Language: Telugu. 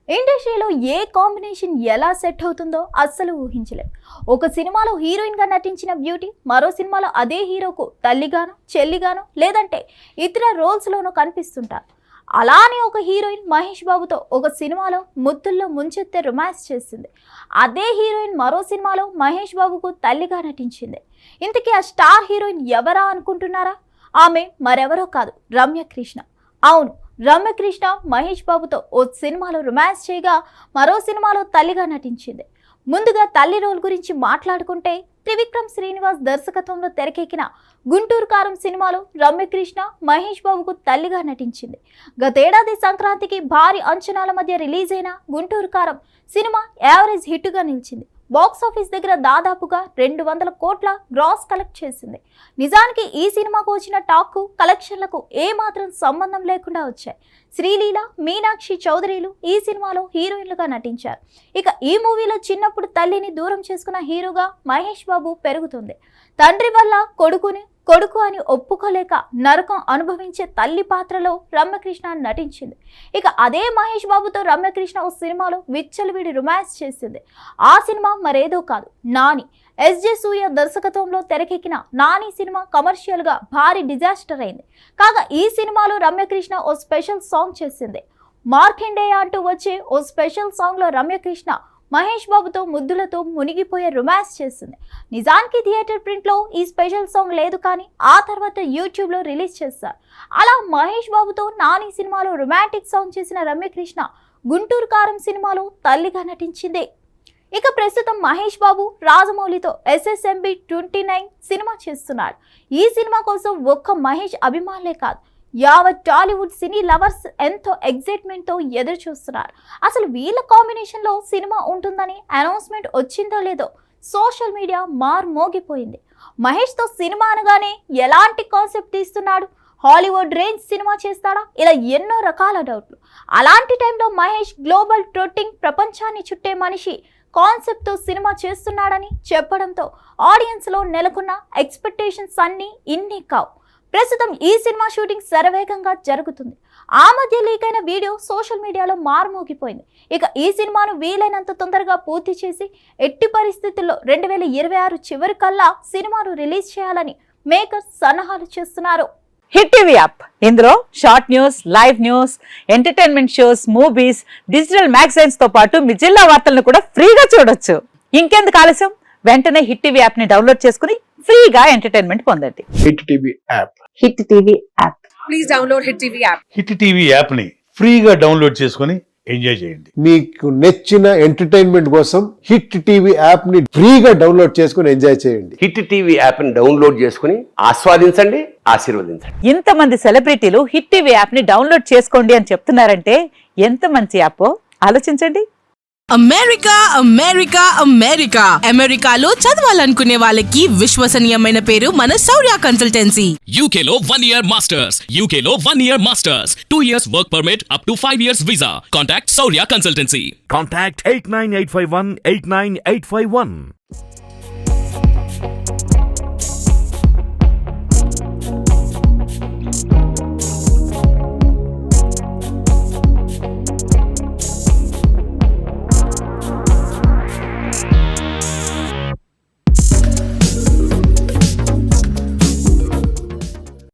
ఇండస్ట్రీలో ఏ కాంబినేషన్ ఎలా సెట్ అవుతుందో అస్సలు ఊహించలేం. ఒక సినిమాలో హీరోయిన్ గా నటించిన బ్యూటీ మరో సినిమాలో అదే హీరోకు తల్లిగానో చెల్లిగానో లేదంటే ఇతర రోల్స్ లోనో కనిపిస్తుంటారు. అలానే ఒక హీరోయిన్ మహేష్ బాబుతో ఒక సినిమాలో ముద్దుల్లో ముంచెత్తే రొమాన్స్ చేసింది. అదే హీరోయిన్ మరో సినిమాలో మహేష్ బాబుకు తల్లిగా నటించింది. ఇంతకీ ఆ స్టార్ హీరోయిన్ ఎవరా అనుకుంటున్నారా? ఆమె మరెవరో కాదు, రమ్యకృష్ణ. అవును, రమ్యకృష్ణ మహేష్ బాబుతో ఓ సినిమాలో రొమాన్స్ చేయగా మరో సినిమాలో తల్లిగా నటించింది. ముందుగా తల్లి రోల్ గురించి మాట్లాడుకుంటే త్రివిక్రమ్ శ్రీనివాస్ దర్శకత్వంలో తెరకెక్కిన గుంటూరు కారం సినిమాలో రమ్యకృష్ణ మహేష్ బాబుకు తల్లిగా నటించింది. గతేడాది సంక్రాంతికి భారీ అంచనాల మధ్య రిలీజ్ అయిన గుంటూరు కారం సినిమా యావరేజ్ హిట్గా నిలిచింది. బాక్సాఫీస్ దగ్గర దాదాపుగా 200 కోట్ల గ్రాస్ కలెక్ట్ చేసింది. నిజానికి ఈ సినిమాకు వచ్చిన టాక్ కలెక్షన్లకు ఏమాత్రం సంబంధం లేకుండా వచ్చాయి. శ్రీలీల, మీనాక్షి చౌదరిలు ఈ సినిమాలో హీరోయిన్లుగా నటించారు. ఇక ఈ మూవీలో చిన్నప్పుడు తల్లిని దూరం చేసుకున్న హీరోగా మహేష్ బాబు పెరుగుతుంది. తండ్రి వల్ల కొడుకు అని ఒప్పుకోలేక నరకం అనుభవించే తల్లి పాత్రలో రమ్యకృష్ణ నటించింది. ఇక అదే మహేష్ బాబుతో రమ్యకృష్ణ ఓ సినిమాలో విచ్చలవిడి రొమాన్స్ చేసింది. ఆ సినిమా మరేదో కాదు, నాని. ఎస్జే సూర్య దర్శకత్వంలో తెరకెక్కిన నాని సినిమా కమర్షియల్ గా భారీ డిజాస్టర్ అయింది. కాగా ఈ సినిమాలో రమ్యకృష్ణ ఓ స్పెషల్ సాంగ్ చేసింది. మార్కండేయ అంటూ వచ్చే ఓ స్పెషల్ సాంగ్ లో రమ్యకృష్ణ మహేష్ బాబుతో ముద్దులతో మునిగిపోయే రొమాన్స్ చేసింది. నిజానికి థియేటర్ ప్రింట్ లో ఈ స్పెషల్ సాంగ్ లేదు, కానీ ఆ తర్వాత యూట్యూబ్ లో రిలీజ్ చేశారు. అలా మహేష్ బాబుతో నాని సినిమాలో రొమాంటిక్ సాంగ్ చేసిన రమ్యకృష్ణ గుంటూరు కారం సినిమాలో తల్లిగా నటించింది. ఇక ప్రస్తుతం మహేష్ బాబు రాజమౌళితో SSMB 29 సినిమా చేస్తున్నాడు. ఈ సినిమా కోసం ఒక్క మహేష్ అభిమానులే కాదు, యావత్ టాలీవుడ్ సినీ లవర్స్ ఎంతో ఎగ్జైట్మెంట్ తో ఎదురు చూస్తున్నారు. అసలు వీళ్ళ కాంబినేషన్ లో సినిమా ఉంటుందని అనౌన్స్మెంట్ వచ్చిందో లేదో సోషల్ మీడియా మోగిపోయింది. మహేష్ తో సినిమా అనగానే ఎలాంటి కాన్సెప్ట్ తీస్తున్నాడు, హాలీవుడ్ రేంజ్ సినిమా చేస్తాడా, ఇలా ఎన్నో రకాల డౌట్లు. అలాంటి టైంలో మహేష్ గ్లోబల్ ట్రోటింగ్ ప్రపంచాన్ని చుట్టే మనిషి కాన్సెప్ట్ తో సినిమా చేస్తున్నాడని చెప్పడంతో ఆడియన్స్ లో నెలకొన్న ఎక్స్పెక్టేషన్స్ అన్నీ ఇన్ని కావు. ప్రస్తుతం ఈ సినిమా షూటింగ్ శరవేగంగా జరుగుతుంది. ఆ మధ్య లీక్ అయిన వీడియో సోషల్ మీడియాలో మారుమోగిపోయింది. ఇక ఈ సినిమాను వీలైనంత తొందరగా పూర్తి చేసి ఎట్టి పరిస్థితుల్లో 2026 చివరి కల్లా సినిమాను రిలీజ్ చేయాలని మేకర్స్ సన్నాహాలు చేస్తున్నారు. హిట్ టీవీ యాప్, ఇందులో short news, live news, entertainment shows, movies, digital magazines తో పాటు మీ జిల్లా వార్తలను కూడా ఫ్రీగా చూడొచ్చు. ఇంకెందుకు ఆలస్యం, వెంటనే హిట్ టీవీ యాప్ ని డౌన్లోడ్ చేసుకుని ఫ్రీగా ఎంటర్టైన్మెంట్ పొందండి. Hit TV app, hit TV app, please download hit TV app. Hit TV app ని ఫ్రీగా డౌన్లోడ్ చేసుకుని ఎంజాయ్ చేయండి. మీకు నచ్చిన ఎంటర్టైన్మెంట్ కోసం హిట్ టీవీ యాప్ ని ఫ్రీగా డౌన్లోడ్ చేసుకుని ఎంజాయ్ చేయండి. హిట్ టీవీ యాప్ ని డౌన్లోడ్ చేసుకుని ఆస్వాదించండి, ఆశీర్వదించండి. ఇంతమంది సెలబ్రిటీలు హిట్ టీవీ యాప్ ని డౌన్లోడ్ చేసుకోండి అని చెప్తున్నారంటే ఎంత మంచి యాప్ ఆలోచించండి. అమెరికా అమెరికా అమెరికా అమెరికాలో చదవాలనుకునే వాళ్ళకి విశ్వసనీయమైన పేరు మన శౌర్య కన్సల్టెన్సీ. UK లో 1 year masters, UK లో 1 year masters, 2 years work permit up to 5 years visa. Contact Saurya Consultancy. Contact 89851 89851.